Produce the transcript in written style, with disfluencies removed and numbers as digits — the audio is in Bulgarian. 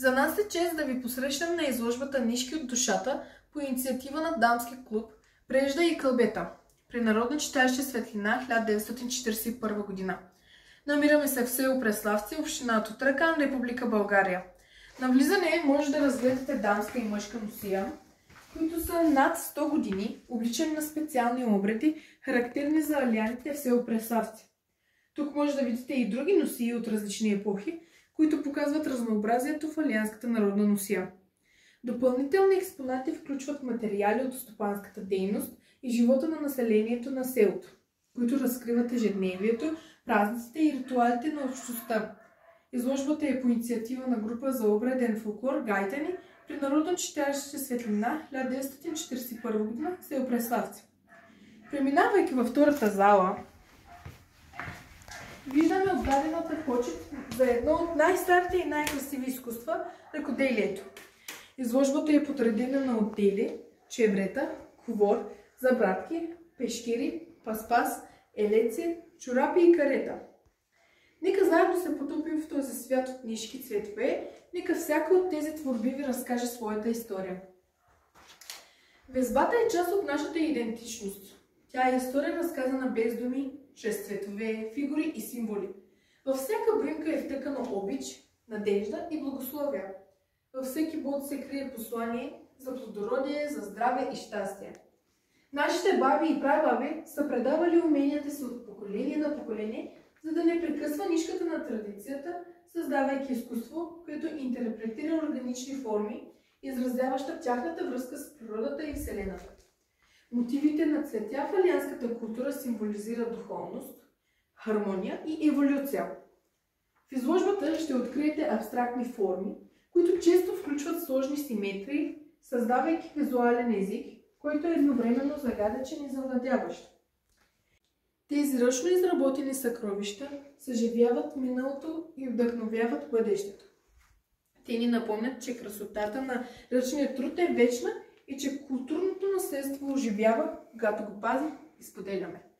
За нас е чест да ви посрещам на изложбата Нишки от душата по инициатива на Дамски клуб Прежда и кълбета при Народно читалище Светлина 1941 година. Намираме се в село Преславци, община Тутракан, Република България. На влизане може да разгледате дамска и мъжка носия, които са над 100 години, обличани на специални обреди, характерни за алианите в село Преславци. Тук може да видите и други носии от различни епохи, които показват разнообразието в алианската народна носия. Допълнителни експонати включват материали от стопанската дейност и живота на населението на селото, които разкриват ежедневието, празниците и ритуалите на общността. Изложбата е по инициатива на група за обреден фолклор Гайтани при Народно читалище Светлина 1941 година, село Преславци. Преминавайки във втората зала, виждаме отдадената почет за едно от най-старите и най-красиви изкуства – ръкоделието. Изложбата е подредена на отдели, чеврета, ковор, забратки, пешкири, паспас, елеци, чорапи и карета. Нека заедно се потопим в този свят от нишки цветове, нека всяка от тези творби ви разкаже своята история. Везбата е част от нашата идентичност. Тя е история разказана без думи, чрез цветове, фигури и символи. Във всяка бримка е втъкано обич, надежда и благословие. Във всеки бод се крие послание за плодородие, за здраве и щастие. Нашите баби и прабаби са предавали уменията си от поколение на поколение, за да не прекъсва нишката на традицията, създавайки изкуство, което интерпретира органични форми, изразяваща тяхната връзка с природата и Вселената. Мотивите на цветя в алианската култура символизират духовност, хармония и еволюция. В изложбата ще откриете абстрактни форми, които често включват сложни симетрии, създавайки визуален език, който е едновременно загадъчен и завладяващ. Тези ръчно изработени съкровища съживяват миналото и вдъхновяват бъдещето. Те ни напомнят, че красотата на ръчния труд е вечна и че културното наследство оживява, когато го пазим и споделяме.